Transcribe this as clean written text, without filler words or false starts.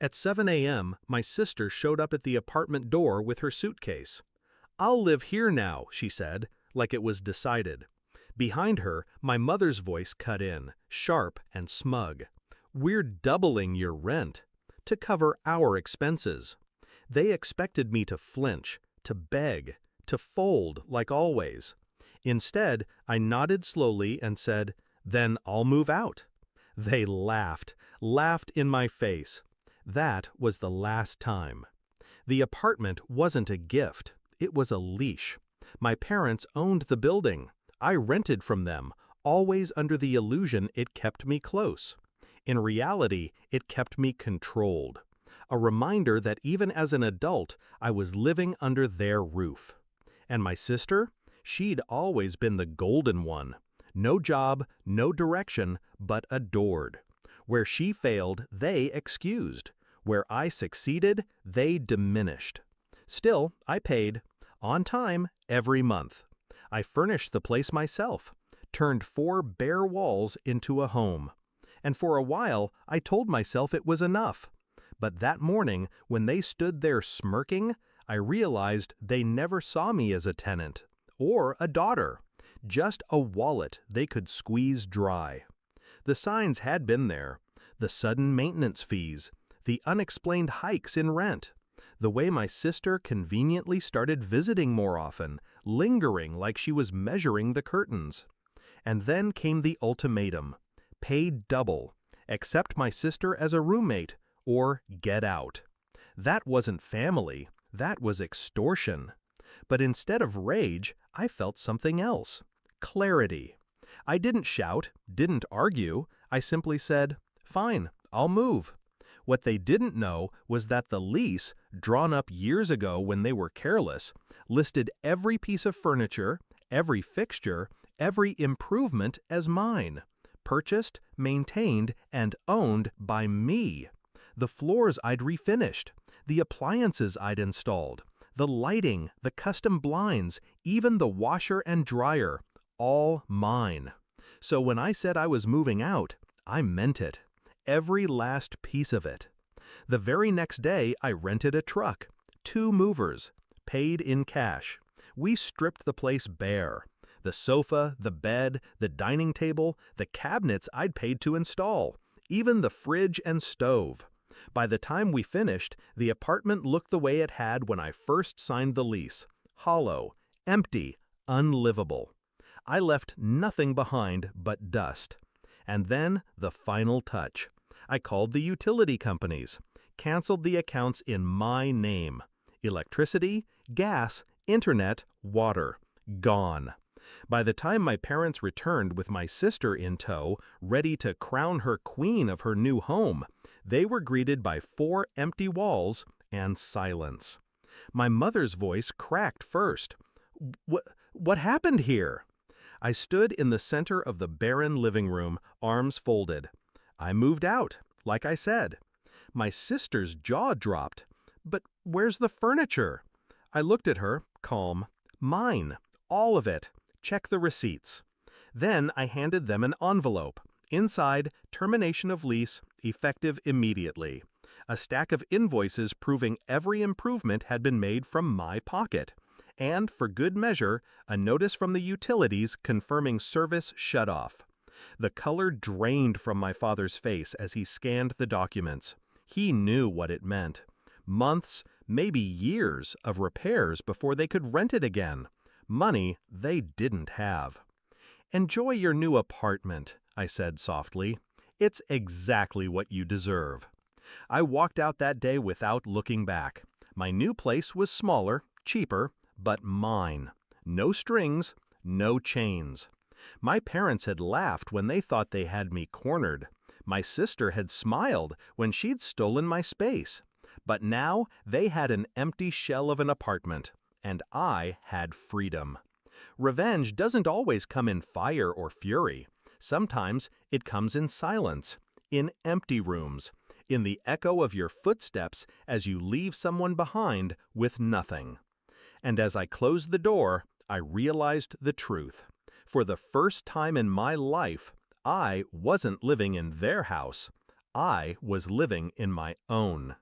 At 7 a.m., my sister showed up at the apartment door with her suitcase. "I'll live here now," she said, like it was decided. Behind her, my mother's voice cut in, sharp and smug. "We're doubling your rent to cover our expenses." They expected me to flinch, to beg, to fold like always. Instead, I nodded slowly and said, "Then I'll move out." They laughed in my face. That was the last time. The apartment wasn't a gift, it was a leash. My parents owned the building. I rented from them, always under the illusion it kept me close. In reality, it kept me controlled. A reminder that even as an adult, I was living under their roof. And my sister? She'd always been the golden one. No job, no direction, but adored. Where she failed, they excused. Where I succeeded, they diminished. Still, I paid, on time, every month. I furnished the place myself, turned 4 bare walls into a home. And for a while, I told myself it was enough. But that morning, when they stood there smirking, I realized they never saw me as a tenant, or a daughter, just a wallet they could squeeze dry. The signs had been there, the sudden maintenance fees, the unexplained hikes in rent, the way my sister conveniently started visiting more often, lingering like she was measuring the curtains. And then came the ultimatum: pay double, accept my sister as a roommate, or get out. That wasn't family, that was extortion. But instead of rage, I felt something else: clarity. I didn't shout, didn't argue, I simply said, "Fine, I'll move." What they didn't know was that the lease, drawn up years ago when they were careless, listed every piece of furniture, every fixture, every improvement as mine, purchased, maintained, and owned by me. The floors I'd refinished, the appliances I'd installed, the lighting, the custom blinds, even the washer and dryer, all mine. So when I said I was moving out, I meant it. Every last piece of it. The very next day, I rented a truck, 2 movers, paid in cash. We stripped the place bare. The sofa, the bed, the dining table, the cabinets I'd paid to install, even the fridge and stove. By the time we finished, the apartment looked the way it had when I first signed the lease: hollow, empty, unlivable. I left nothing behind but dust. And then the final touch. I called the utility companies, canceled the accounts in my name. Electricity, gas, internet, water, gone. By the time my parents returned with my sister in tow, ready to crown her queen of her new home, they were greeted by 4 empty walls and silence. My mother's voice cracked first. What happened here?" I stood in the center of the barren living room, arms folded. I moved out, like I said. My sister's jaw dropped. "But where's the furniture?" I looked at her, calm. "Mine, all of it. Check the receipts." Then I handed them an envelope. Inside, termination of lease, effective immediately. A stack of invoices proving every improvement had been made from my pocket. And, for good measure, a notice from the utilities confirming service shut off. The color drained from my father's face as he scanned the documents. He knew what it meant. Months, maybe years, of repairs before they could rent it again. Money they didn't have. "Enjoy your new apartment," I said softly. "It's exactly what you deserve." I walked out that day without looking back. My new place was smaller, cheaper, but mine. No strings, no chains. My parents had laughed when they thought they had me cornered. My sister had smiled when she'd stolen my space. But now they had an empty shell of an apartment, and I had freedom. Revenge doesn't always come in fire or fury. Sometimes it comes in silence, in empty rooms, in the echo of your footsteps as you leave someone behind with nothing. And as I closed the door, I realized the truth. For the first time in my life, I wasn't living in their house. I was living in my own.